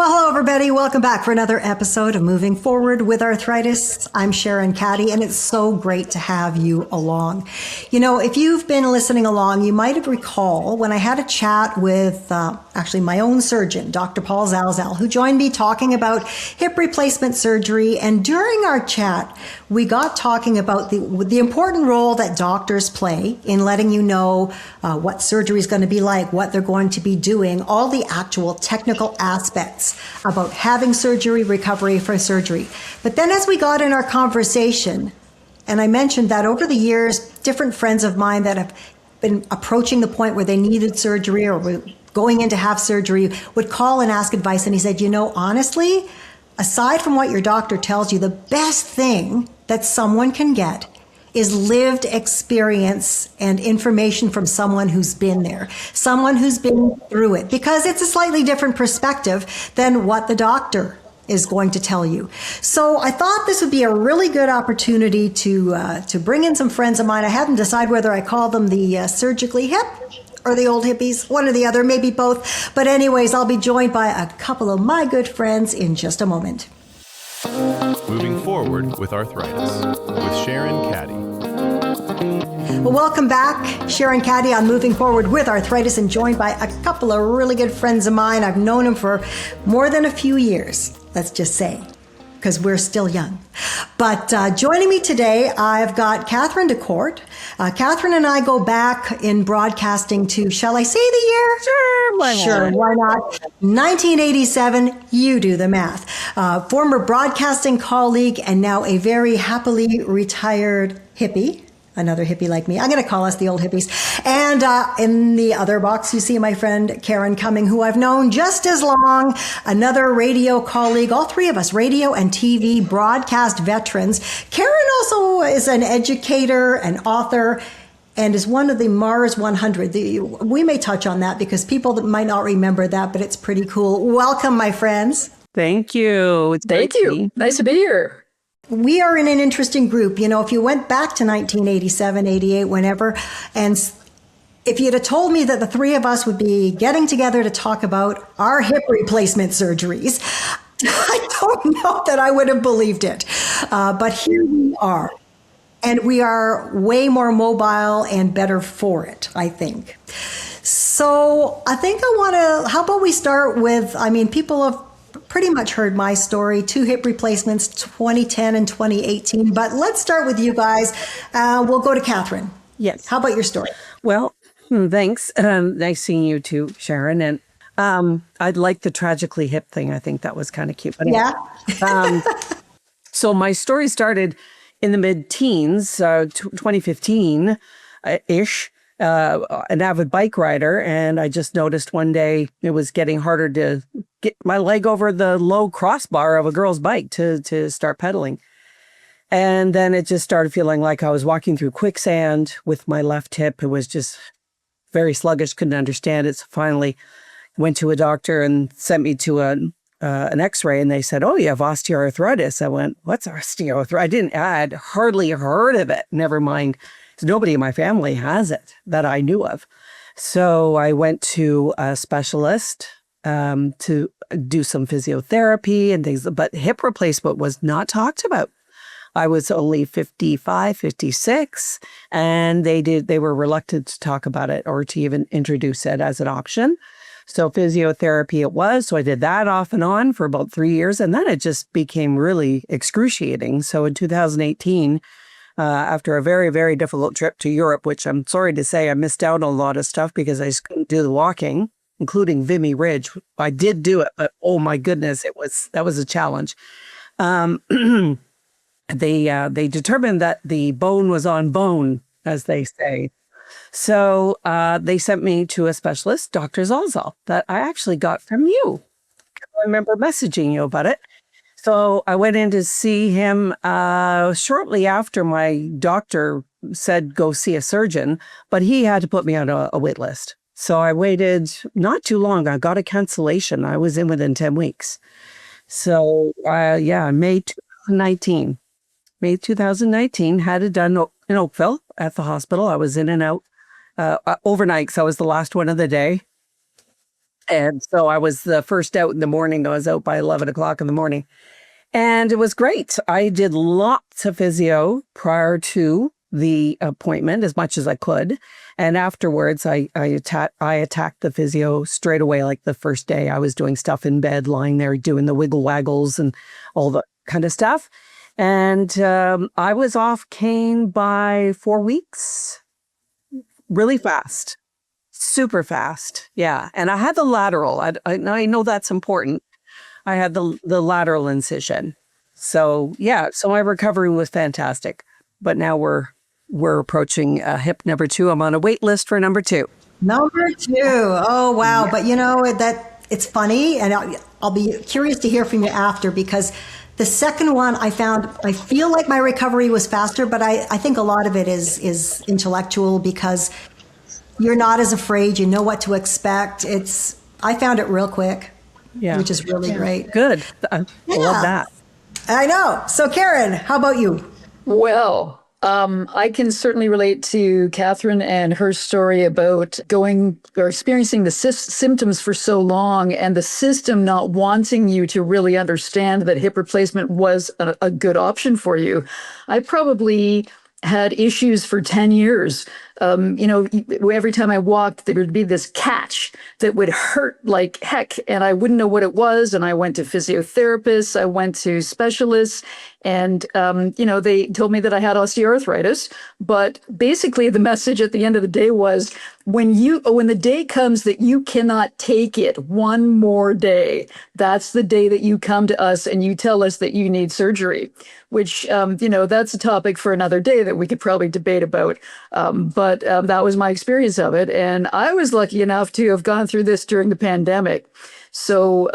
Well, hello, everybody. Welcome back for another episode of Moving Forward with Arthritis. I'm Sharon Caddy, and it's so great to have you along. You know, if you've been listening along, you might have recalled when I had a chat with actually my own surgeon, Dr. Paul Zalzal, who joined me talking about hip replacement surgery. And during our chat, we got talking about the important role that doctors play in letting you know what surgery is going to be like, what they're going to be doing, all the actual technical aspects about having surgery, recovery for surgery. But then as we got in our conversation, and I mentioned that over the years, different friends of mine that have been approaching the point where they needed surgery or were going in to have surgery would call and ask advice. And he said, you know, honestly, aside from what your doctor tells you, the best thing that someone can get is lived experience and information from someone who's been there, someone who's been through it, because it's a slightly different perspective than what the doctor is going to tell you. So I thought this would be a really good opportunity to bring in some friends of mine. I haven't decided whether I call them the surgically hip or the old hippies, one or the other, maybe both. But anyways, I'll be joined by a couple of my good friends in just a moment. Moving Forward with Arthritis with Sharon Caddy. Well, welcome back. Sharon Caddy on Moving Forward with Arthritis, and joined by a couple of really good friends of mine. I've known them for more than a few years, let's just say, because we're still young. But joining me today, I've got Karen deKorte. Karen and I go back in broadcasting to, shall I say the year? Sure, why not? 1987, you do the math. Former broadcasting colleague and now a very happily retired hippie. Another hippie like me. I'm going to call us the old hippies. And in the other box, you see my friend Karen Cumming, who I've known just as long, another radio colleague, all three of us, radio and TV broadcast veterans. Karen also is an educator, an author, and is one of the Mars 100. We may touch on that because people that might not remember that, but it's pretty cool. Welcome, my friends. Thank you. Thank you. Nice to be here. We are in an interesting group. You know, if you went back to 1987, 88, whenever, and if you'd have told me that the three of us would be getting together to talk about our hip replacement surgeries, I don't know that I would have believed it. But here we are. And we are way more mobile and better for it, I think. So I think I want to, how about we start with, I mean, people have pretty much heard my story, 2 hip replacements, 2010 and 2018. But let's start with you guys. We'll go to Karen. Yes. How about your story? Well, thanks. Nice seeing you too, Sharon. And I'd like the tragically hip thing. I think that was kind of cute. But Yeah. So my story started in the mid-teens, 2015-ish. An avid bike rider, and I just noticed one day it was getting harder to get my leg over the low crossbar of a girl's bike to start pedaling. And then it just started feeling like I was walking through quicksand with my left hip. It was just very sluggish, couldn't understand it. So finally went to a doctor and sent me to an x-ray, and they said, oh, you have osteoarthritis. I went, what's osteoarthritis? I had hardly heard of it, never mind. Nobody in my family has it that I knew of. So I went to a specialist to do some physiotherapy and things, but hip replacement was not talked about. I was only 55, 56, and they were reluctant to talk about it or to even introduce it as an option. So physiotherapy it was. So I did that off and on for about 3 years, and then it just became really excruciating. So in 2018, after a very, very difficult trip to Europe, which I'm sorry to say I missed out on a lot of stuff because I just couldn't do the walking, including Vimy Ridge. I did do it, but oh my goodness, that was a challenge. They determined that the bone was on bone, as they say. So they sent me to a specialist, Dr. Zalzal, that I actually got from you. I remember messaging you about it. So I went in to see him shortly after my doctor said go see a surgeon, but he had to put me on a wait list. So I waited not too long. I got a cancellation. I was in within 10 weeks. So May 2019, had it done in Oakville at the hospital. I was in and out overnight because I was the last one of the day. And so I was the first out in the morning. I was out by 11 o'clock in the morning. And it was great. I did lots of physio prior to the appointment as much as I could. And afterwards, I attacked the physio straight away. Like the first day, I was doing stuff in bed, lying there, doing the wiggle waggles and all the kind of stuff. And I was off cane by 4 weeks, really fast, super fast. Yeah. And I had the lateral. I know that's important. I had the lateral incision. So yeah, so my recovery was fantastic. But now we're approaching hip number 2. I'm on a wait list for number 2. Number 2. Oh, wow. Yeah. But you know, that it's funny, and I'll be curious to hear from you after, because the second one I feel like my recovery was faster, but I think a lot of it is intellectual, because you're not as afraid. You know what to expect. I found it real quick. Yeah. Which is really great. Good. I love that. I know. So Karen, how about you? Well, I can certainly relate to Catherine and her story about going or experiencing the symptoms for so long, and the system not wanting you to really understand that hip replacement was a good option for you. I probably had issues for 10 years. Every time I walked, there would be this catch that would hurt like heck, and I wouldn't know what it was. And I went to physiotherapists, I went to specialists, and, they told me that I had osteoarthritis. But basically the message at the end of the day was, when the day comes that you cannot take it one more day, that's the day that you come to us and you tell us that you need surgery, which, that's a topic for another day that we could probably debate about. But that was my experience of it. And I was lucky enough to have gone through this during the pandemic. So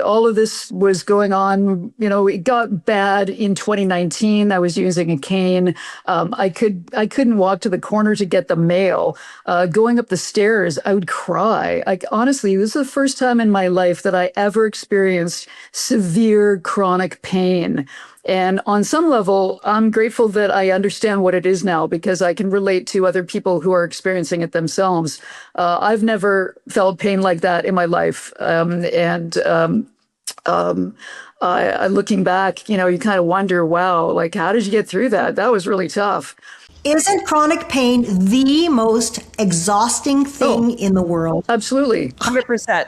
all of this was going on, it got bad in 2019. I was using a cane. I couldn't walk to the corner to get the mail. Going up the stairs, I would cry. Honestly, this is the first time in my life that I ever experienced severe chronic pain. And on some level, I'm grateful that I understand what it is now, because I can relate to other people who are experiencing it themselves. I've never felt pain like that in my life. Looking back, you kind of wonder, wow, like, how did you get through that? That was really tough. Isn't chronic pain the most exhausting thing in the world? Absolutely. 100%.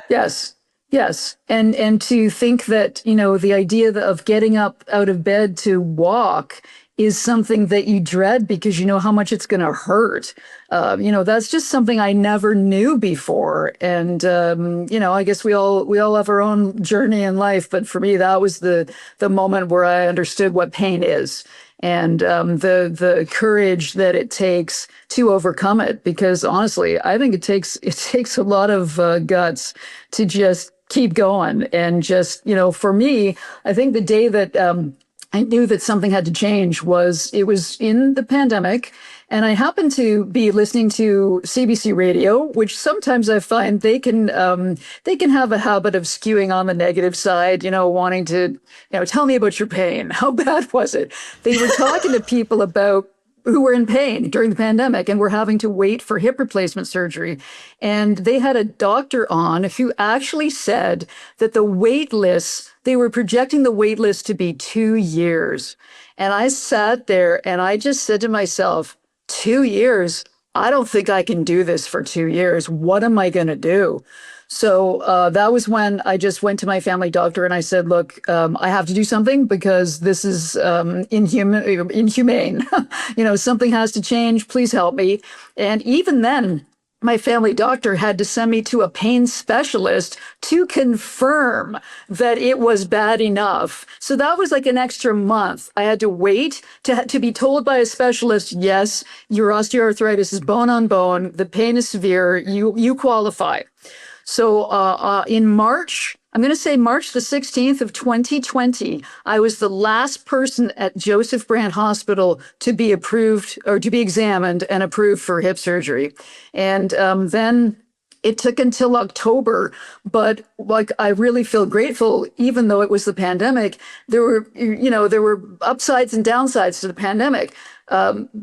Yes. And to think that, the idea of getting up out of bed to walk is something that you dread because you know how much it's going to hurt. That's just something I never knew before. And, I guess we all have our own journey in life. But for me, that was the moment where I understood what pain is, and the courage that it takes to overcome it. Because honestly, I think it takes a lot of guts to just keep going. And just, for me, I think the day that I knew that something had to change was in the pandemic. And I happened to be listening to CBC radio, which sometimes I find they can have a habit of skewing on the negative side, wanting to, tell me about your pain. How bad was it? They were talking to people who were in pain during the pandemic and were having to wait for hip replacement surgery. And they had a doctor on who actually said that they were projecting the wait list to be 2 years. And I sat there and I just said to myself, 2 years? I don't think I can do this for 2 years. What am I going to do? So that was when I just went to my family doctor and I said, look, I have to do something because this is inhumane. Something has to change. Please help me. And even then, my family doctor had to send me to a pain specialist to confirm that it was bad enough. So that was like an extra month. I had to wait to be told by a specialist, yes, your osteoarthritis is bone on bone. The pain is severe. You qualify. So in March, I'm going to say March the 16th of 2020, I was the last person at Joseph Brant Hospital to be approved or to be examined and approved for hip surgery. And then it took until October, but I really feel grateful, even though it was the pandemic. There were upsides and downsides to the pandemic.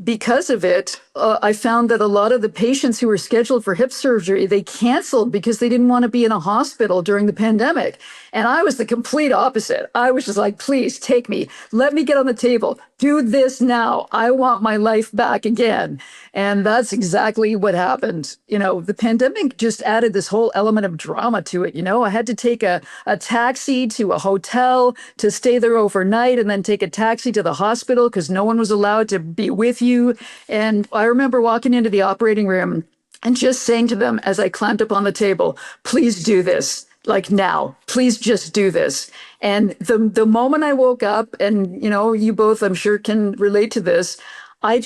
because of it, I found that a lot of the patients who were scheduled for hip surgery, they canceled because they didn't want to be in a hospital during the pandemic. And I was the complete opposite. I was just like, please take me. Let me get on the table. Do this now. I want my life back again. And that's exactly what happened. The pandemic just added this whole element of drama to it. I had to take a taxi to a hotel to stay there overnight and then take a taxi to the hospital because no one was allowed to be with you. And I remember walking into the operating room and just saying to them as I climbed up on the table, please do this. Like now, please just do this. And the moment I woke up, and you both, I'm sure, can relate to this, I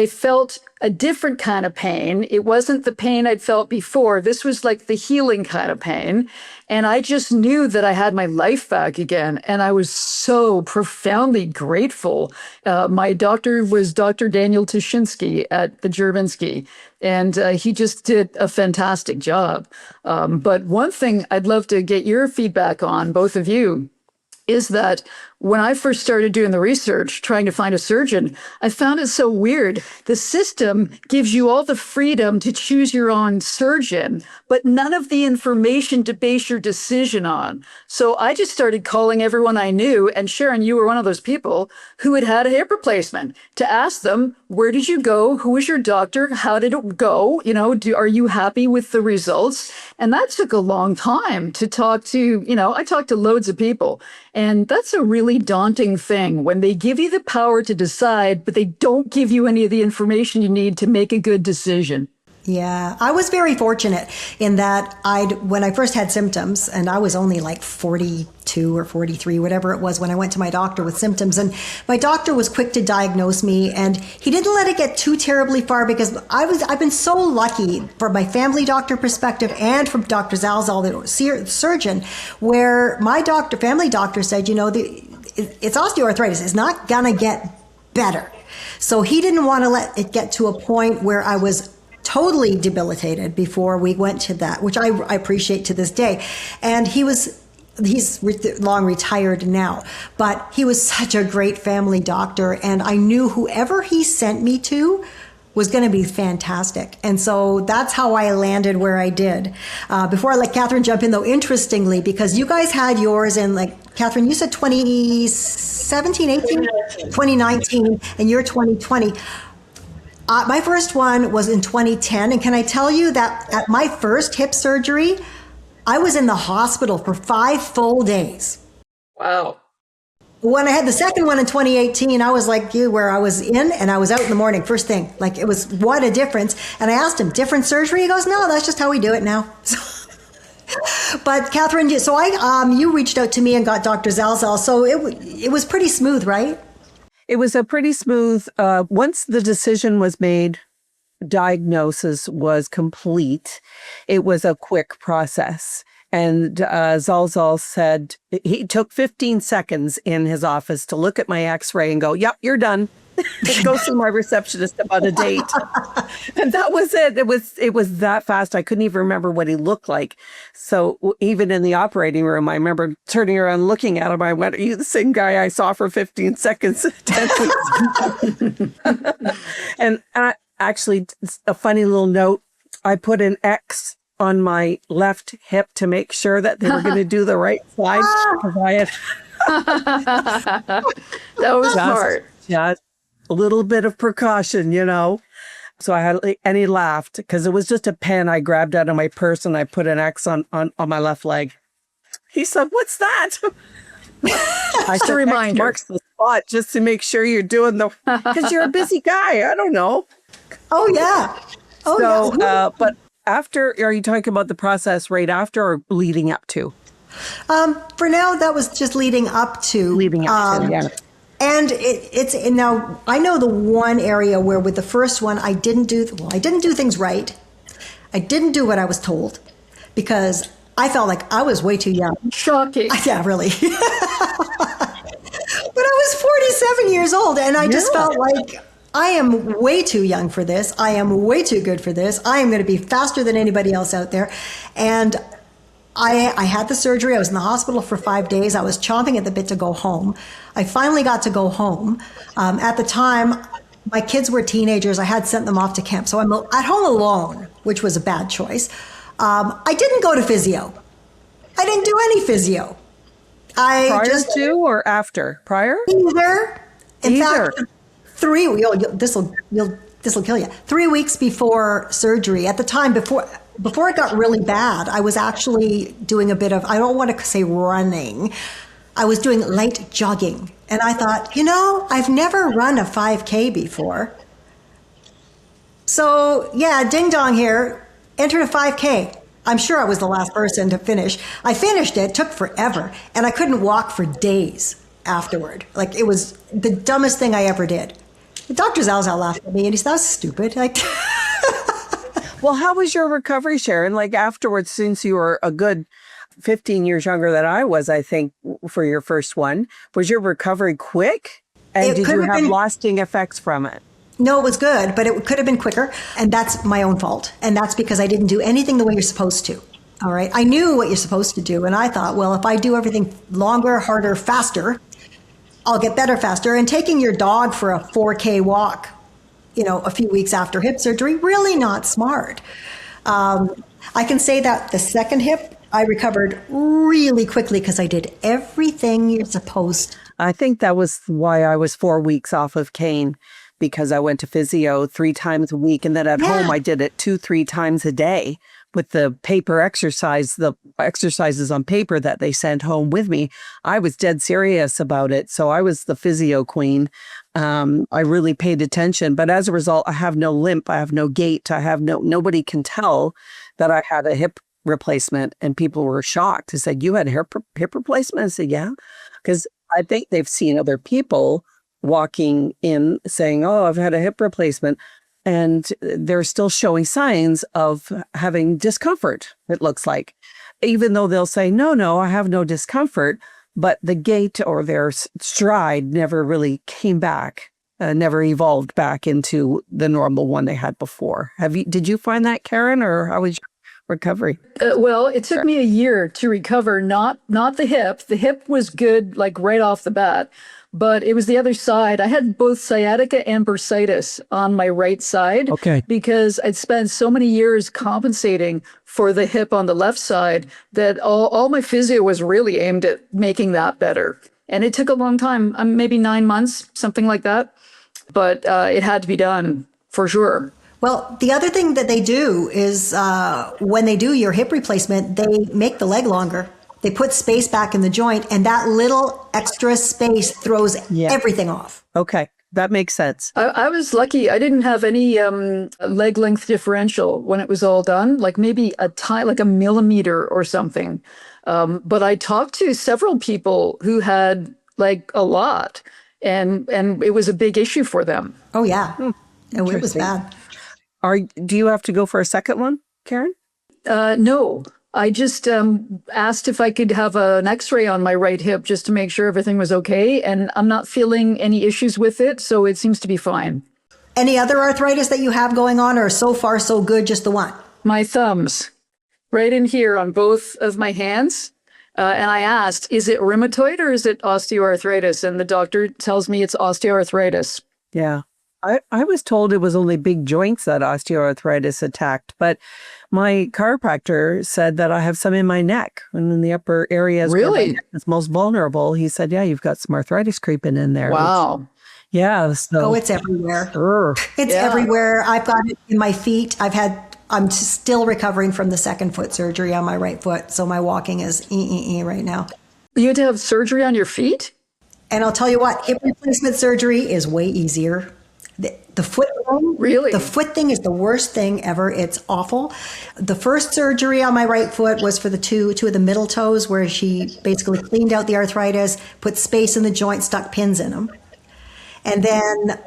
felt a different kind of pain. It wasn't the pain I'd felt before. This was like the healing kind of pain. And I just knew that I had my life back again. And I was so profoundly grateful. My doctor was Dr. Daniel Tuschinski at the Jurbinsky. And he just did a fantastic job. But one thing I'd love to get your feedback on, both of you, is that when I first started doing the research, trying to find a surgeon, I found it so weird. The system gives you all the freedom to choose your own surgeon, but none of the information to base your decision on. So I just started calling everyone I knew, and Sharon, you were one of those people who had had a hip replacement, to ask them, where did you go? Who was your doctor? How did it go? Are you happy with the results? And that took a long time to talk to, I talked to loads of people. And that's a really daunting thing when they give you the power to decide, but they don't give you any of the information you need to make a good decision. Yeah, I was very fortunate in that when I first had symptoms, and I was only like 42 or 43, whatever it was, when I went to my doctor with symptoms, and my doctor was quick to diagnose me, and he didn't let it get too terribly far because I've been so lucky from my family doctor perspective and from Dr. Zalzal, the surgeon, where my family doctor said, it's osteoarthritis. It's not gonna get better. So he didn't want to let it get to a point where I was totally debilitated before we went to that, which I appreciate to this day. And he's long retired now, but he was such a great family doctor. And I knew whoever he sent me to was going to be fantastic. And so that's how I landed where I did. Before I let Catherine jump in, though, interestingly, because you guys had yours in, like, Catherine, you said 2017, 18? 2019, and you're 2020. My first one was in 2010. And can I tell you that at my first hip surgery, I was in the hospital for 5 full days. Wow. When I had the second one in 2018, I was like you, where I was in and I was out in the morning, first thing. Like, it was, what a difference. And I asked him, different surgery? He goes, no, that's just how we do it now. But Catherine, so you reached out to me and got Dr. Zalzal. So it was pretty smooth, right? It was a pretty smooth, once the decision was made, diagnosis was complete, it was a quick process. And Zalzal said, he took 15 seconds in his office to look at my x-ray and go, yep, you're done. Go see my receptionist about a date. And that was it. It was that fast. I couldn't even remember what he looked like. So even in the operating room, I remember turning around, looking at him. I went, are you the same guy I saw for 15 seconds 10 weeks ago? And actually, a funny little note, I put an X on my left hip to make sure that they were going to do the right side. Because I had that was smart. Yeah, a little bit of precaution, So I had, and he laughed because it was just a pen I grabbed out of my purse and I put an X on my left leg. He said, "What's that?" I said, "X marks the spot just to make sure you're doing because you're a busy guy. I don't know." Oh yeah. Oh yeah. But after, are you talking about the process right after or leading up to? For now, that was just leading up to. Yeah. And it's now I know the one area where with the first one I didn't do things right. I didn't do what I was told because I felt like I was way too young. Shocking. Yeah, really. But I was 47 years old and I just felt like I am way too young for this. I am way too good for this. I am going to be faster than anybody else out there. And I had the surgery. I was in the hospital for 5 days. I was chomping at the bit to go home. I finally got to go home. At the time, my kids were teenagers. I had sent them off to camp. So I'm at home alone, which was a bad choice. I didn't go to physio. I didn't do any physio. Prior to or after? Prior? Either. In fact, this will kill you. 3 weeks before surgery, at the time before it got really bad, I was actually doing a bit of, I don't want to say running. I was doing light jogging. And I thought, I've never run a 5K before. So yeah, ding dong here, entered a 5K. I'm sure I was the last person to finish. I finished it, took forever, and I couldn't walk for days afterward. Like, it was the dumbest thing I ever did. Dr. Zalzal laughed at me and he said, "That was stupid." Like, well, how was your recovery, Sharon? Like afterwards, since you were a good 15 years younger than I was, I think, for your first one, was your recovery quick? And did you have lasting effects from it? No, it was good, but it could have been quicker. And that's my own fault. And that's because I didn't do anything the way you're supposed to. All right. I knew what you're supposed to do. And I thought, well, if I do everything longer, harder, faster, I'll get better faster. And taking your dog for a 4K walk, a few weeks after hip surgery, really not smart. I can say that the second hip, I recovered really quickly because I did everything you're supposed to. I think that was why I was 4 weeks off of cane, because I went to physio 3 times a week. And then at home, I did it 2-3 times a day with the paper the exercises on paper that they sent home with me. I was dead serious about it. So I was the physio queen. I really paid attention. But as a result, I have no limp. I have no gait. Nobody can tell that I had a hip replacement. And people were shocked. They said, "You had a hip replacement?" I said, "Yeah." Because I think they've seen other people walking in saying, "Oh, I've had a hip replacement." And they're still showing signs of having discomfort, it looks like. Even though they'll say, no, I have no discomfort, but the gait or their stride never really came back, never evolved back into the normal one they had before. Did you find that, Karen, or how was your recovery? Well, it took me a year to recover, not the hip. The hip was good, like right off the bat. But it was the other side. I had both sciatica and bursitis on my right side. Okay. Because I'd spent so many years compensating for the hip on the left side that all my physio was really aimed at making that better. And it took a long time, maybe 9 months, something like that. But it had to be done for sure. Well, the other thing that they do is when they do your hip replacement, they make the leg longer. They put space back in the joint, and that little extra space throws everything off. Okay, that makes sense. I was lucky. I didn't have any leg length differential when it was all done, like maybe like a millimeter or something. But I talked to several people who had like a lot, and it was a big issue for them. Oh, yeah. It was bad. Do you have to go for a second one, Karen? No. I just asked if I could have an x-ray on my right hip just to make sure everything was okay. And I'm not feeling any issues with it, so it seems to be fine. Any other arthritis that you have going on, or so far so good, just the one? My thumbs, right in here on both of my hands. And I asked, is it rheumatoid or is it osteoarthritis? And the doctor tells me it's osteoarthritis. Yeah. I was told it was only big joints that osteoarthritis attacked, but my chiropractor said that I have some in my neck and in the upper areas. Really? It's most vulnerable. He said, yeah, you've got some arthritis creeping in there. Wow. Yeah. So, it's everywhere. It's everywhere. I've got it in my feet. I'm still recovering from the second foot surgery on my right foot. So my walking is right now. You had to have surgery on your feet? And I'll tell you what, hip replacement surgery is way easier. The foot thing, really? The foot thing is the worst thing ever. It's awful. The first surgery on my right foot was for the two of the middle toes, where she basically cleaned out the arthritis, put space in the joint, stuck pins in them. And then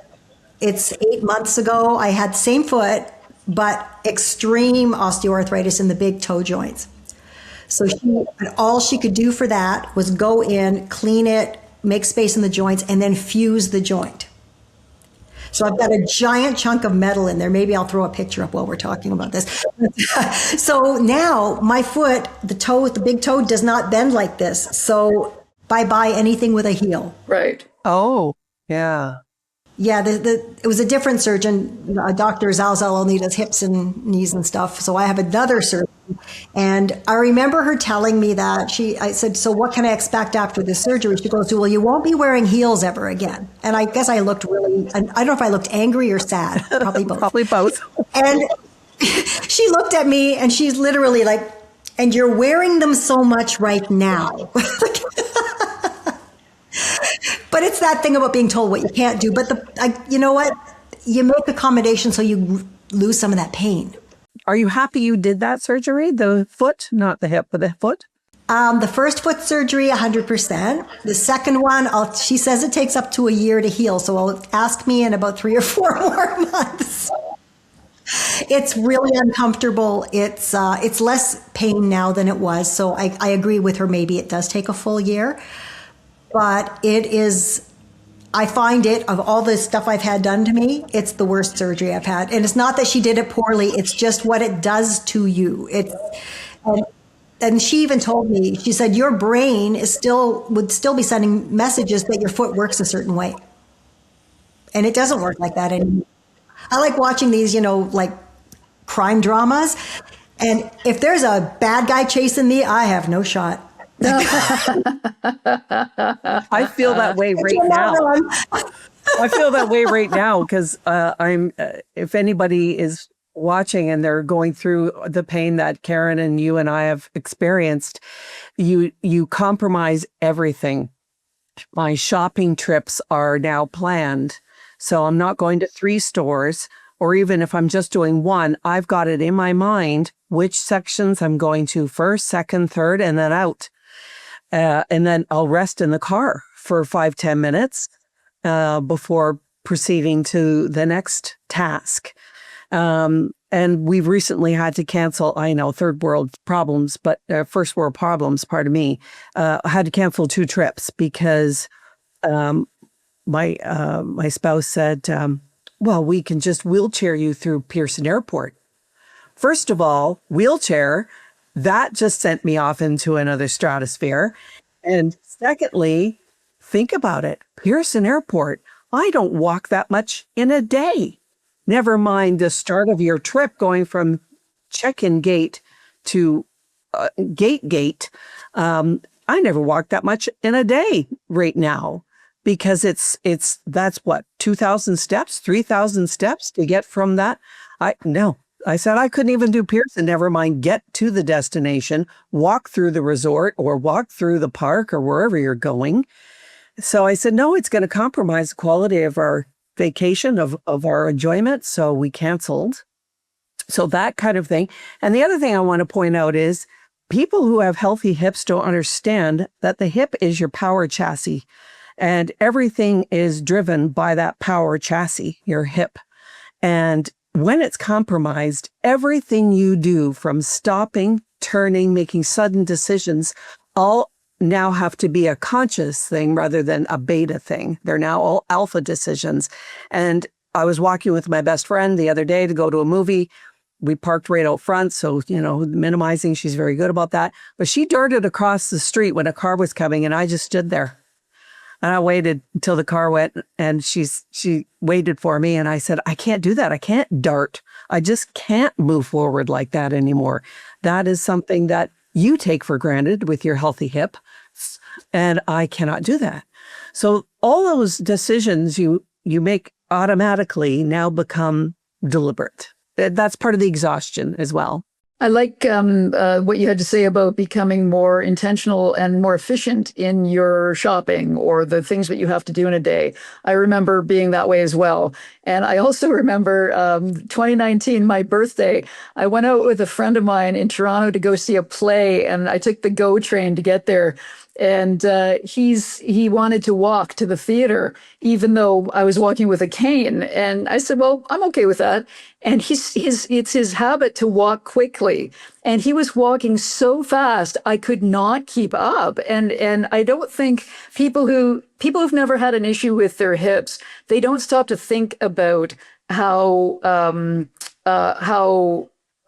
it's 8 months ago, I had the same foot, but extreme osteoarthritis in the big toe joints. So all she could do for that was go in, clean it, make space in the joints, and then fuse the joint. So I've got a giant chunk of metal in there. Maybe I'll throw a picture up while we're talking about this. So now my foot, the big toe does not bend like this. So bye-bye anything with a heel. Right. Oh, yeah. Yeah, it was a different surgeon, Dr. Zalzal, only does hips and knees and stuff. So I have another surgeon. And I remember her telling me that I said, so what can I expect after this surgery? She goes, well, you won't be wearing heels ever again. And I guess I looked really, I don't know if I looked angry or sad, probably both. Probably both. And she looked at me and she's literally like, and you're wearing them so much right now. But it's that thing about being told what you can't do. But you know what? You make accommodations so you lose some of that pain. Are you happy you did that surgery? The foot, not the hip, but the foot? The first foot surgery, 100%. The second one, she says it takes up to a year to heal. So I'll ask me in about 3 or 4 more months. It's really uncomfortable. It's less pain now than it was. So I agree with her. Maybe it does take a full year. But I find it, of all the stuff I've had done to me, it's the worst surgery I've had. And it's not that she did it poorly. It's just what it does to you. And she even told me, she said, your brain would still be sending messages that your foot works a certain way. And it doesn't work like that anymore. I like watching these, like crime dramas. And if there's a bad guy chasing me, I have no shot. I feel that way right now. I feel that way right now because if anybody is watching and they're going through the pain that Karen and you and I have experienced, you compromise everything. My shopping trips are now planned. So I'm not going to 3 stores, or even if I'm just doing one, I've got it in my mind which sections I'm going to first, second, third, and then out. And then I'll rest in the car for 5-10 minutes before proceeding to the next task. And we've recently had to cancel, I know, third world problems, but first world problems, pardon me, I had to cancel 2 trips because my spouse said, well, we can just wheelchair you through Pearson Airport. First of all, wheelchair, that just sent me off into another stratosphere. And secondly, think about it. Pearson Airport, I don't walk that much in a day. Never mind the start of your trip going from check-in gate to gate. I never walk that much in a day right now because that's what, 2,000 steps, 3,000 steps to get from that. I said I couldn't even do Pearson, never mind get to the destination, walk through the resort or walk through the park or wherever you're going. So I said, no, it's going to compromise the quality of our vacation, of our enjoyment. So we canceled. So that kind of thing. And the other thing I want to point out is people who have healthy hips don't understand that the hip is your power chassis and everything is driven by that power chassis, your hip. And when it's compromised, everything you do from stopping, turning, making sudden decisions, all now have to be a conscious thing rather than a beta thing. They're now all alpha decisions. And I was walking with my best friend the other day to go to a movie. We parked right out front. So, minimizing, she's very good about that. But she darted across the street when a car was coming and I just stood there. And I waited until the car went and she waited for me. And I said, I can't do that. I can't dart. I just can't move forward like that anymore. That is something that you take for granted with your healthy hip. And I cannot do that. So all those decisions you make automatically now become deliberate. That's part of the exhaustion as well. I like what you had to say about becoming more intentional and more efficient in your shopping or the things that you have to do in a day. I remember being that way as well. And I also remember 2019, my birthday, I went out with a friend of mine in Toronto to go see a play, and I took the GO train to get there. And he wanted to walk to the theater, even though I was walking with a cane. And I said, well, I'm okay with that. And it's his habit to walk quickly. And he was walking so fast, I could not keep up. And I don't think people who've never had an issue with their hips, they don't stop to think about how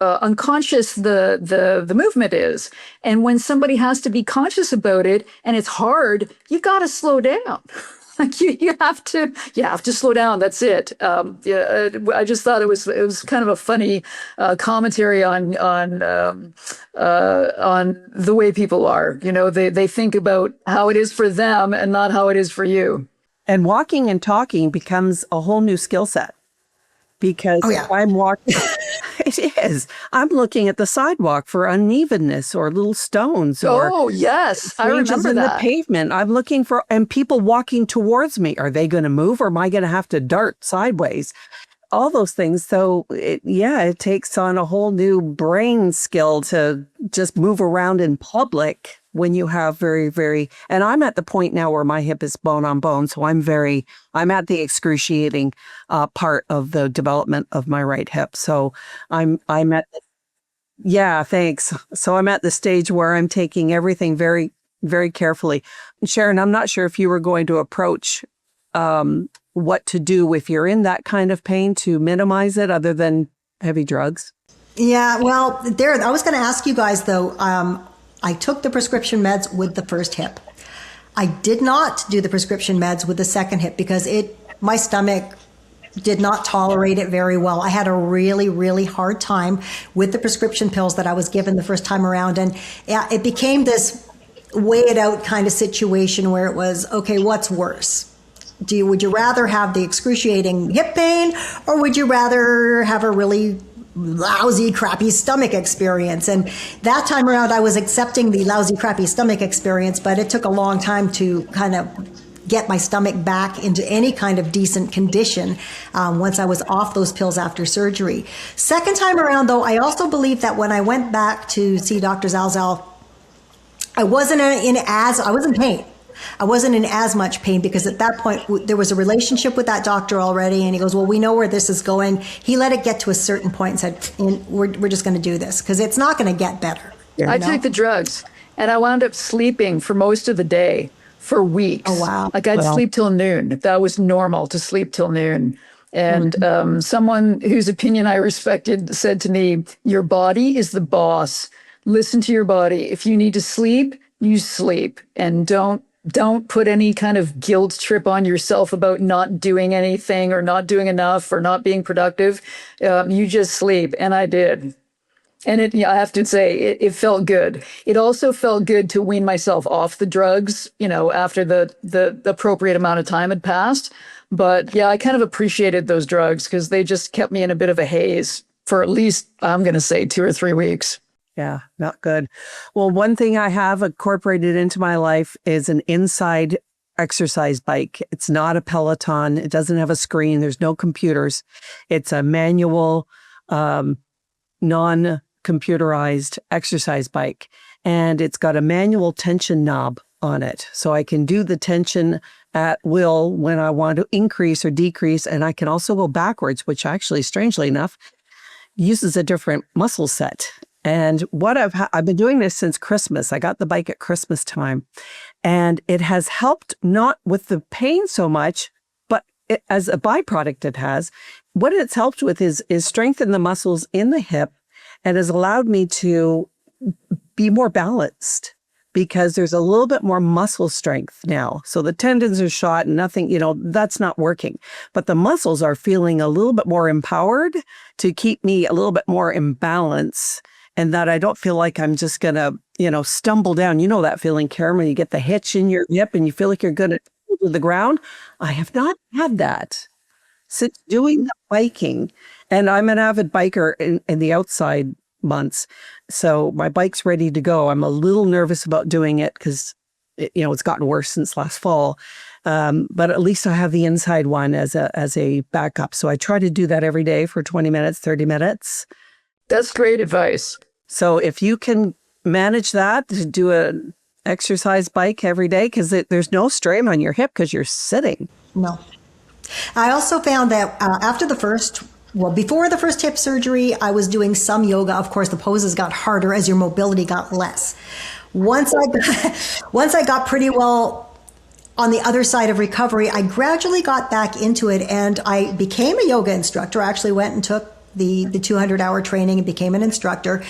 unconscious the movement is. And when somebody has to be conscious about it and it's hard, you got to slow down. You have to slow down. That's it. I just thought it was kind of a funny commentary on the way people are. They think about how it is for them and not how it is for you. And walking and talking becomes a whole new skill set because I'm walking. It is. I'm looking at the sidewalk for unevenness or little stones or yes, I changes remember in that. the pavement. I'm looking for, and people walking towards me. Are they going to move or am I going to have to dart sideways? All those things. So it takes on a whole new brain skill to just move around in public when you have and I'm at the point now where my hip is bone on bone. So I'm at the excruciating part of the development of my right hip. So I'm at, thanks. So I'm at the stage where I'm taking everything very, very carefully. Sharon, I'm not sure if you were going to approach what to do if you're in that kind of pain to minimize it other than heavy drugs. Yeah, well, I was going to ask you guys though, I took the prescription meds with the first hip. I did not do the prescription meds with the second hip because my stomach did not tolerate it very well. I had a really, really hard time with the prescription pills that I was given the first time around. And it became this weigh it out kind of situation where it was, okay, what's worse? Would you rather have the excruciating hip pain or would you rather have a really lousy, crappy stomach experience? And that time around, I was accepting the lousy, crappy stomach experience, but it took a long time to kind of get my stomach back into any kind of decent condition once I was off those pills after surgery. Second time around, though, I also believe that when I went back to see Dr. Zalzal, I was in pain. I wasn't in as much pain because at that point there was a relationship with that doctor already, and he goes, well, we know where this is going. He let it get to a certain point and said, we're just going to do this because it's not going to get better. I took the drugs and I wound up sleeping for most of the day for weeks. Oh, wow. Like I'd sleep till noon. That was normal to sleep till noon. And someone whose opinion I respected said to me, your body is the boss. Listen to your body. If you need to sleep, you sleep, and don't put any kind of guilt trip on yourself about not doing anything or not doing enough or not being productive. You just sleep. And I did. And I have to say, it felt good. It also felt good to wean myself off the drugs, after the appropriate amount of time had passed. But I kind of appreciated those drugs because they just kept me in a bit of a haze for at least, I'm going to say 2 or 3 weeks. Yeah, not good. Well, one thing I have incorporated into my life is an inside exercise bike. It's not a Peloton. It doesn't have a screen. There's no computers. It's a manual, non-computerized exercise bike. And it's got a manual tension knob on it. So I can do the tension at will when I want to increase or decrease. And I can also go backwards, which actually, strangely enough, uses a different muscle set. And what I've been doing this since Christmas. I got the bike at Christmas time, and it has helped not with the pain so much, but as a byproduct it has. What it's helped with is strengthen the muscles in the hip and has allowed me to be more balanced because there's a little bit more muscle strength now. So the tendons are shot and nothing, that's not working. But the muscles are feeling a little bit more empowered to keep me a little bit more in balance, and that I don't feel like I'm just going to, stumble down. You know that feeling, Karen, when you get the hitch in your hip and you feel like you're going to fall to the ground? I have not had that since doing the biking. And I'm an avid biker in the outside months. So my bike's ready to go. I'm a little nervous about doing it because, it's gotten worse since last fall. But at least I have the inside one as a backup. So I try to do that every day for 20 minutes, 30 minutes. That's great advice. So if you can manage that, to do an exercise bike every day, because there's no strain on your hip because you're sitting. No. I also found that before the first hip surgery, I was doing some yoga. Of course, the poses got harder as your mobility got less. Once I got pretty well on the other side of recovery, I gradually got back into it, and I became a yoga instructor. I actually went and took the 200-hour training and became an instructor.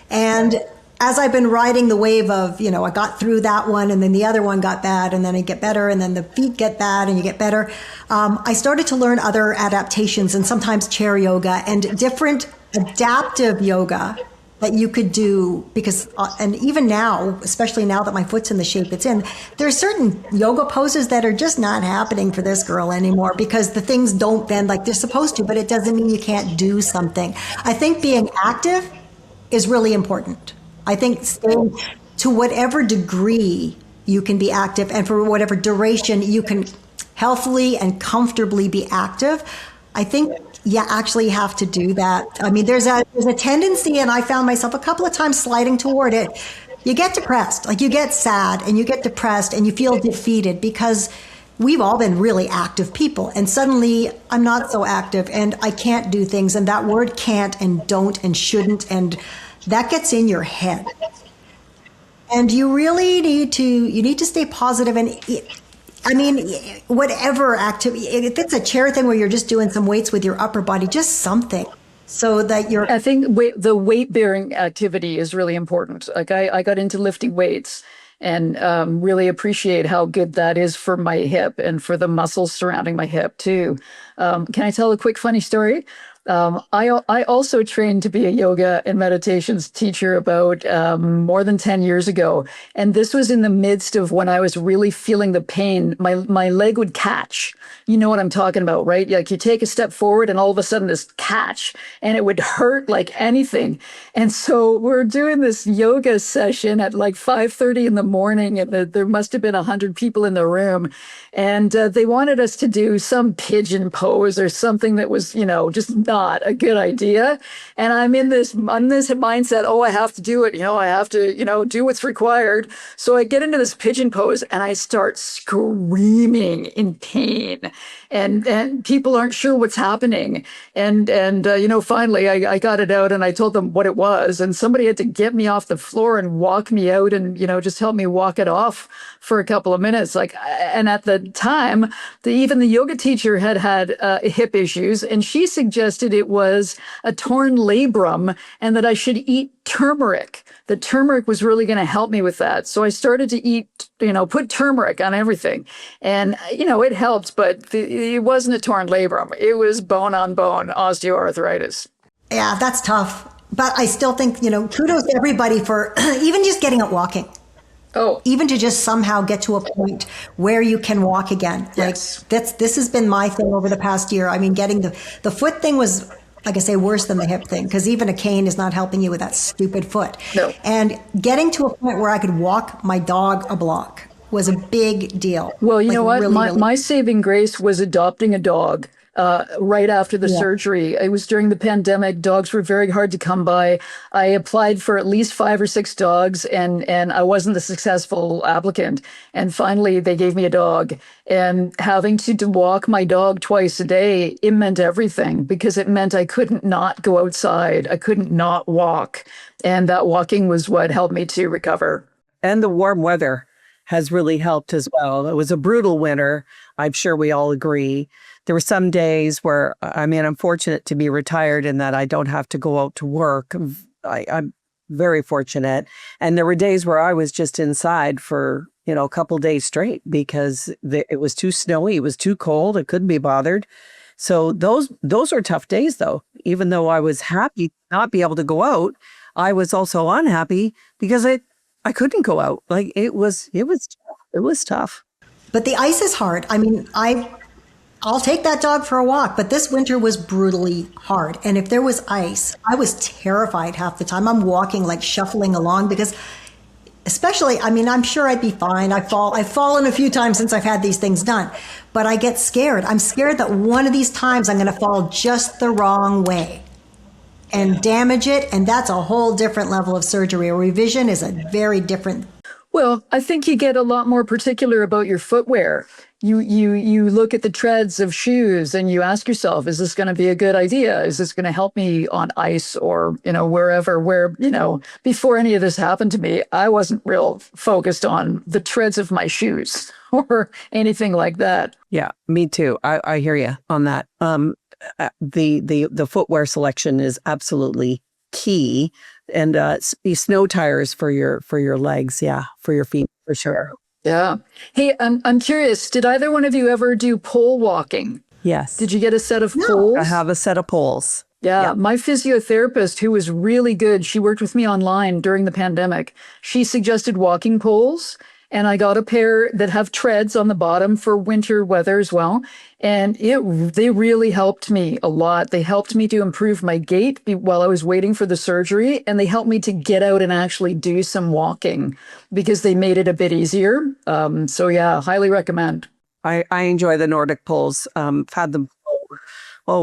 And as I've been riding the wave of, I got through that one and then the other one got bad and then I get better and then the feet get bad and you get better. I started to learn other adaptations and sometimes chair yoga and different adaptive yoga that you could do because, and even now, especially now that my foot's in the shape it's in, there are certain yoga poses that are just not happening for this girl anymore because the things don't bend like they're supposed to, but it doesn't mean you can't do something. I think being active is really important. I think staying to whatever degree you can be active and for whatever duration you can healthily and comfortably be active, I think you actually have to do that. I mean, there's a tendency, and I found myself a couple of times sliding toward it. You get depressed, like you get sad and you get depressed and you feel defeated because we've all been really active people. And suddenly I'm not so active and I can't do things. And that word can't and don't and shouldn't, and that gets in your head. And you really need to stay positive and whatever activity, if it's a chair thing where you're just doing some weights with your upper body, just something so that you're... I think the weight bearing activity is really important. Like I got into lifting weights and really appreciate how good that is for my hip and for the muscles surrounding my hip too. Can I tell a quick funny story? I also trained to be a yoga and meditations teacher about more than 10 years ago. And this was in the midst of when I was really feeling the pain. My leg would catch. You know what I'm talking about, right? Like you take a step forward and all of a sudden this catch and it would hurt like anything. And so we're doing this yoga session at like 5:30 in the morning and there must have been 100 people in the room. And they wanted us to do some pigeon pose or something that was, just not a good idea. And I'm in this mindset, I have to do it. I have to, do what's required. So I get into this pigeon pose and I start screaming in pain and people aren't sure what's happening. And finally I got it out and I told them what it was. And somebody had to get me off the floor and walk me out and, just help me walk it off for a couple of minutes. And at the time, even the yoga teacher had hip issues and she suggested it was a torn labrum and that I should eat turmeric. The turmeric was really going to help me with that. So I started to eat, put turmeric on everything. And, it helped, but it wasn't a torn labrum. It was bone on bone osteoarthritis. Yeah, that's tough. But I still think, kudos to everybody for even just getting out walking. Oh, even to just somehow get to a point where you can walk again. Yes. Like this has been my thing over the past year. I mean, getting the foot thing was, like I say, worse than the hip thing because even a cane is not helping you with that stupid foot. No. And getting to a point where I could walk my dog a block was a big deal. Well, you know what? Really. My saving grace was adopting a dog. Right after the surgery. It was during the pandemic. Dogs were very hard to come by. I applied for at least 5 or 6 dogs and I wasn't the successful applicant. And finally they gave me a dog, and having to walk my dog twice a day, it meant everything because it meant I couldn't not go outside. I couldn't not walk. And that walking was what helped me to recover. And the warm weather has really helped as well. It was a brutal winter. I'm sure we all agree. There were some days where, I'm fortunate to be retired in that I don't have to go out to work. I'm very fortunate. And there were days where I was just inside for, a couple days straight because it was too snowy. It was too cold. I couldn't be bothered. So those are tough days, though. Even though I was happy to not be able to go out, I was also unhappy because I couldn't go out. Like it was tough. But the ice is hard. I mean, I'll take that dog for a walk, but this winter was brutally hard. And if there was ice, I was terrified half the time. I'm walking, like shuffling along because especially, I'm sure I'd be fine. I've fallen a few times since I've had these things done, but I get scared. I'm scared that one of these times I'm going to fall just the wrong way and damage it. And that's a whole different level of surgery. A revision is a very different. Well, I think you get a lot more particular about your footwear. You look at the treads of shoes and you ask yourself, is this going to be a good idea? Is this going to help me on ice or, wherever where, before any of this happened to me, I wasn't real focused on the treads of my shoes or anything like that. Yeah, me too. I hear you on that. The footwear selection is absolutely key. And snow tires for your legs, for your feet, for sure. Yeah. Hey, I'm curious, did either one of you ever do pole walking? Yes. Did you get a set of poles? I have a set of poles. Yeah, my physiotherapist, who was really good, she worked with me online during the pandemic. She suggested walking poles, and I got a pair that have treads on the bottom for winter weather as well. And they really helped me a lot. They helped me to improve my gait while I was waiting for the surgery, and they helped me to get out and actually do some walking because they made it a bit easier. So yeah, highly recommend. I enjoy the Nordic poles. Had them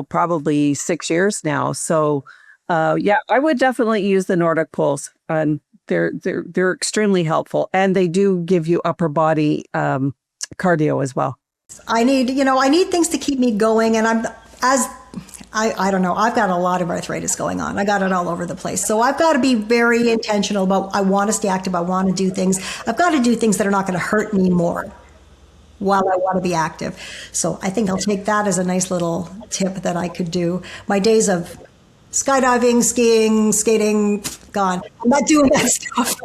probably 6 years now. So I would definitely use the Nordic poles. And they're extremely helpful, and they do give you upper body cardio as well. I need things to keep me going, and I don't know, I've got a lot of arthritis going on. I got it all over the place. So I've got to be very intentional about, I want to stay active. I want to do things. I've got to do things that are not going to hurt me more while I want to be active. So I think I'll take that as a nice little tip that I could do. My days of skydiving, skiing, skating, gone. I'm not doing that stuff.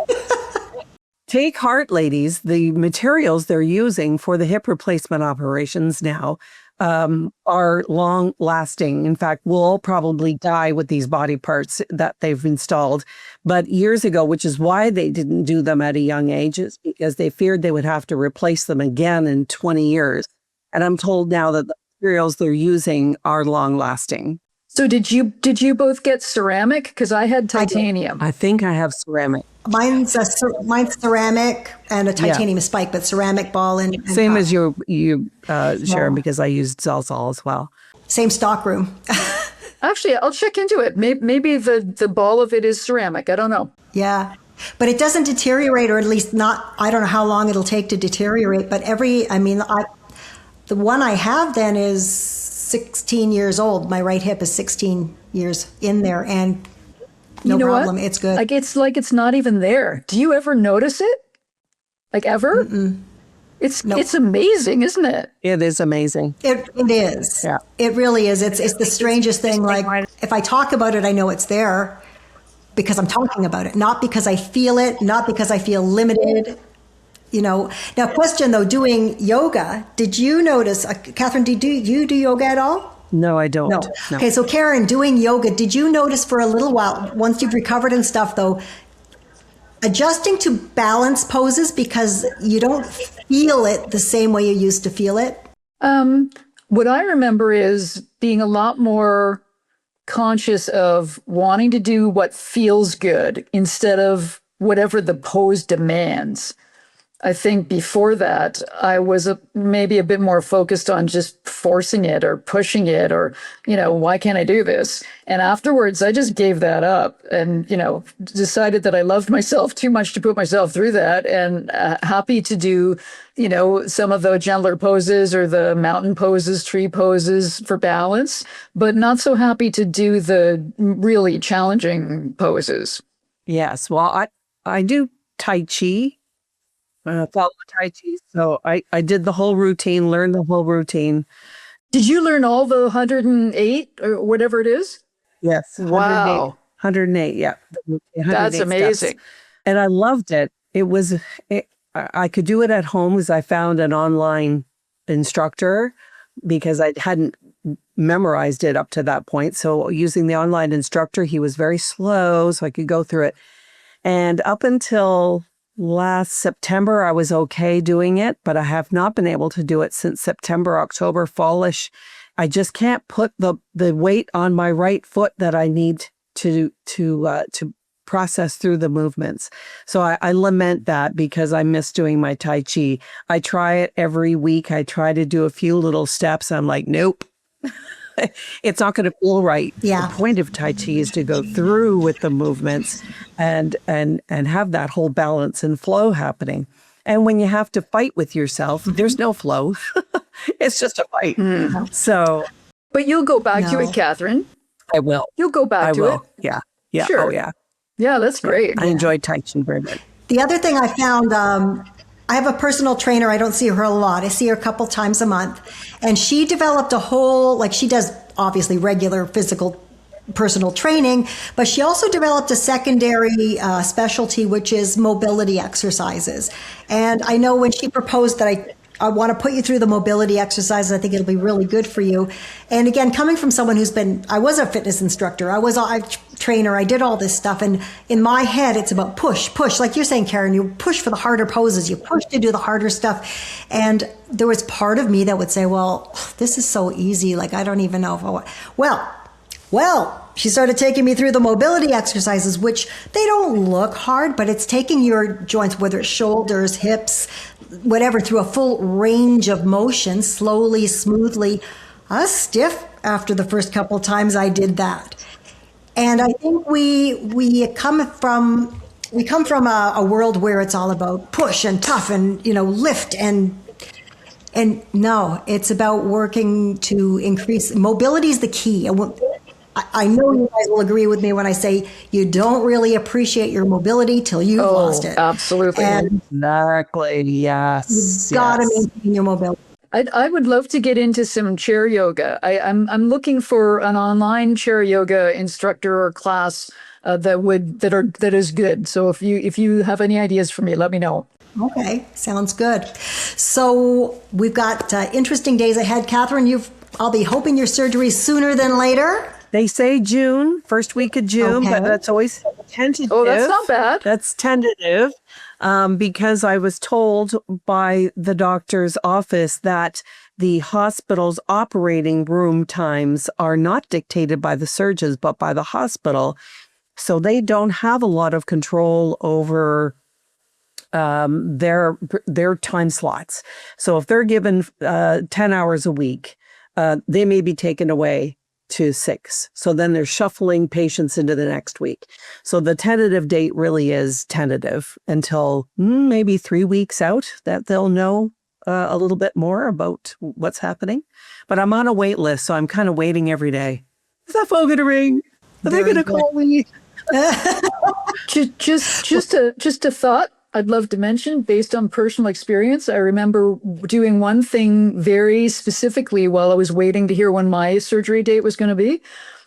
Take heart, ladies. The materials they're using for the hip replacement operations now are long lasting. In fact, we'll all probably die with these body parts that they've installed. But years ago, which is why they didn't do them at a young age, is because they feared they would have to replace them again in 20 years. And I'm told now that the materials they're using are long lasting. So did you both get ceramic? Because I had titanium. I think I have ceramic. Mine's ceramic and a titanium spike, but ceramic ball and same as you Sharon, because I used Zolzol as well. Same stock room. Actually, I'll check into it. Maybe the ball of it is ceramic. I don't know. Yeah, but it doesn't deteriorate, or at least not. I don't know how long it'll take to deteriorate. But the one I have then is 16 years old. My right hip is 16 years in there, and no problem. What? It's good. Like it's not even there. Do you ever notice it? Like ever? Mm-mm. It's amazing, isn't it? It is amazing. It is. Yeah. It really is. It's the strangest thing. Like if I talk about it, I know it's there because I'm talking about it, not because I feel it, not because I feel limited. Now, question though, doing yoga, did you notice, Catherine, do you do yoga at all? No, I don't. No. Okay, so Karen, doing yoga, did you notice for a little while, once you've recovered and stuff though, adjusting to balance poses because you don't feel it the same way you used to feel it? What I remember is being a lot more conscious of wanting to do what feels good instead of whatever the pose demands. I think before that, I was maybe a bit more focused on just forcing it or pushing it or, why can't I do this? And afterwards, I just gave that up and, decided that I loved myself too much to put myself through that and happy to do, some of the gentler poses or the mountain poses, tree poses for balance, but not so happy to do the really challenging poses. Yes. Well, I do Tai Chi. Follow Tai Chi. So I did the whole routine, learned the whole routine. Did you learn all the 108 or whatever it is? Yes. Wow. 108, yeah. 108 That's amazing. Steps. And I loved it. I could do it at home because I found an online instructor because I hadn't memorized it up to that point. So using the online instructor, he was very slow so I could go through it. And up until last September, I was okay doing it, but I have not been able to do it since September, October, fallish. I just can't put the weight on my right foot that I need to process through the movements. So I lament that because I miss doing my Tai Chi. I try it every week. I try to do a few little steps. I'm like, nope. It's not going to feel right. Yeah. The point of Tai Chi is to go through with the movements and have that whole balance and flow happening. And when you have to fight with yourself, there's no flow. It's just a fight. Mm. So, but you'll go back to it, Catherine. I will. You'll go back to it. Yeah. Yeah. Sure. Oh, yeah. Yeah, that's great. I enjoyed Tai Chi very much. The other thing I found, I have a personal trainer. I don't see her a lot. I see her a couple times a month. And she developed a whole, she does obviously regular physical personal training, but she also developed a secondary specialty, which is mobility exercises. And I know when she proposed that I want to put you through the mobility exercises. I think it'll be really good for you. And again, coming from someone I was a fitness instructor, I was a trainer, I did all this stuff. And in my head, it's about push. Like you're saying, Karen, you push for the harder poses, you push to do the harder stuff. And there was part of me that would say, well, this is so easy. Like, I don't even know if I want. Well, she started taking me through the mobility exercises, which they don't look hard, but it's taking your joints, whether it's shoulders, hips, whatever, through a full range of motion, slowly, smoothly. I was stiff after the first couple times I did that. And I think we come from a world where it's all about push and tough and, lift and no, it's about working to increase mobility is the key. I know you guys will agree with me when I say you don't really appreciate your mobility till you've lost it. Absolutely. And Exactly. Yes. you've got to maintain your mobility. I would love to get into some chair yoga. I'm looking for an online chair yoga instructor or class that is good. So if you have any ideas for me, let me know. Okay, sounds good. So we've got interesting days ahead, Catherine. I'll be hoping your surgery sooner than later. They say June, first week of June, Okay. but that's always tentative. Oh, that's not bad. That's tentative because I was told by the doctor's office that the hospital's operating room times are not dictated by the surgeons, but by the hospital. So they don't have a lot of control over their time slots. So if they're given 10 hours a week, they may be taken away to 6. So then they're shuffling patients into the next week. So the tentative date really is tentative until maybe 3 weeks out that they'll know a little bit more about what's happening. But I'm on a wait list, so I'm kind of waiting every day. Is that phone going to ring? Are they going to call me? Just a thought I'd love to mention based on personal experience. I remember doing one thing very specifically while I was waiting to hear when my surgery date was going to be.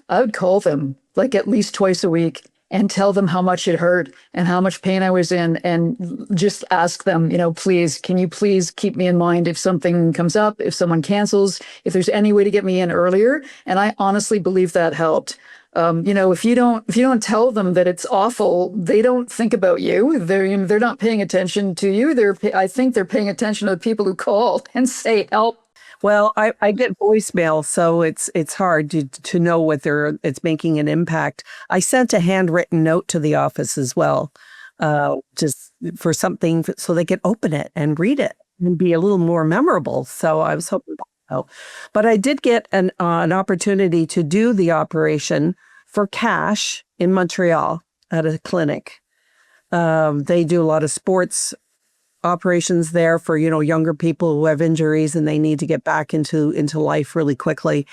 I would call them like at least twice a week and tell them how much it hurt and how much pain I was in, and just ask them, please, can you please keep me in mind if something comes up, if someone cancels, if there's any way to get me in earlier. And I honestly believe that helped. If you don't tell them that it's awful, they don't think about you. They're not paying attention to you. I think they're paying attention to the people who call and say help. Well, I get voicemail, so it's hard to know whether it's making an impact. I sent a handwritten note to the office as well, just for something so they could open it and read it and be a little more memorable. So I was hoping. But I did get an opportunity to do the operation for cash in Montreal at a clinic. They do a lot of sports operations there for, younger people who have injuries and they need to get back into life really quickly.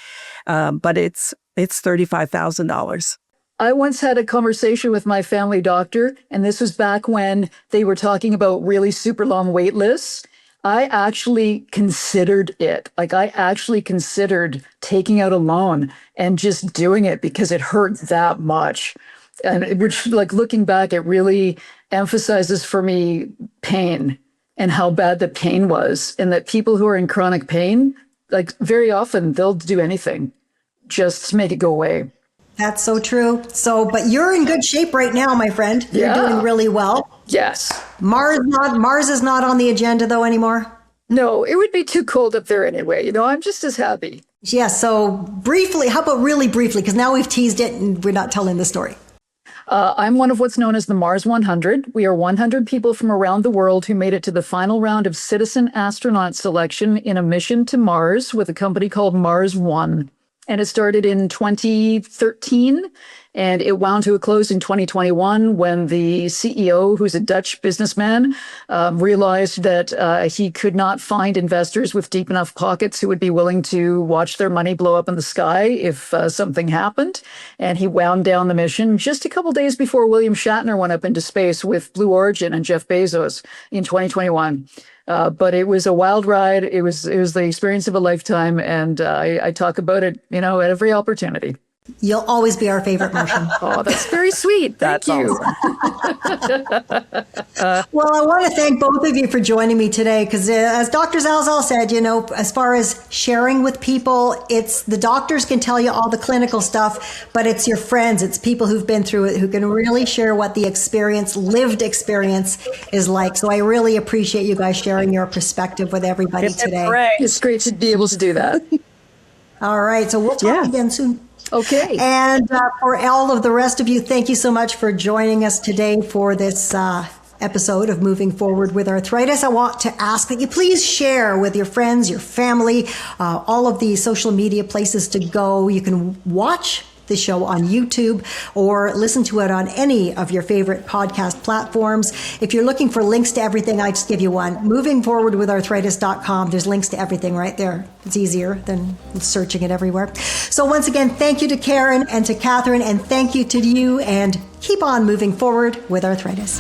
But it's $35,000. I once had a conversation with my family doctor, and this was back when they were talking about really super long wait lists. I actually considered it. Like, I actually considered taking out a loan and just doing it because it hurt that much. And which, like, looking back, it really emphasizes for me pain and how bad the pain was. And that people who are in chronic pain, like, very often they'll do anything just to make it go away. That's so true. But you're in good shape right now, my friend. You're Yeah. doing really well. Yes. Mars is not on the agenda though anymore. No, it would be too cold up there anyway. I'm just as happy. Yeah. So briefly, how about really briefly? Because now we've teased it and we're not telling the story. I'm one of what's known as the Mars 100. We are 100 people from around the world who made it to the final round of citizen astronaut selection in a mission to Mars with a company called Mars One. And it started in 2013, and it wound to a close in 2021 when the CEO, who's a Dutch businessman, realized that he could not find investors with deep enough pockets who would be willing to watch their money blow up in the sky if something happened. And he wound down the mission just a couple days before William Shatner went up into space with Blue Origin and Jeff Bezos in 2021. But it was a wild ride. It was the experience of a lifetime. And I talk about it, at every opportunity. You'll always be our favorite motion. Oh, that's very sweet. Thank That's you. Well, I want to thank both of you for joining me today because as Dr. Zalzal said, as far as sharing with people, it's the doctors can tell you all the clinical stuff, but it's your friends, it's people who've been through it who can really share what the lived experience is like. So I really appreciate you guys sharing your perspective with everybody today. It's great to be able to do that. All right. So we'll talk again soon. Okay. And for all of the rest of you, thank you so much for joining us today for this episode of Moving Forward with Arthritis. I want to ask that you please share with your friends, your family, all of the social media places to go. You can watch the show on YouTube or listen to it on any of your favorite podcast platforms. If you're looking for links to everything, I just give you one. Movingforwardwitharthritis.com. There's links to everything right there. It's easier than searching it everywhere. So once again, thank you to Karen and to Catherine, and thank you to you, and keep on moving forward with arthritis.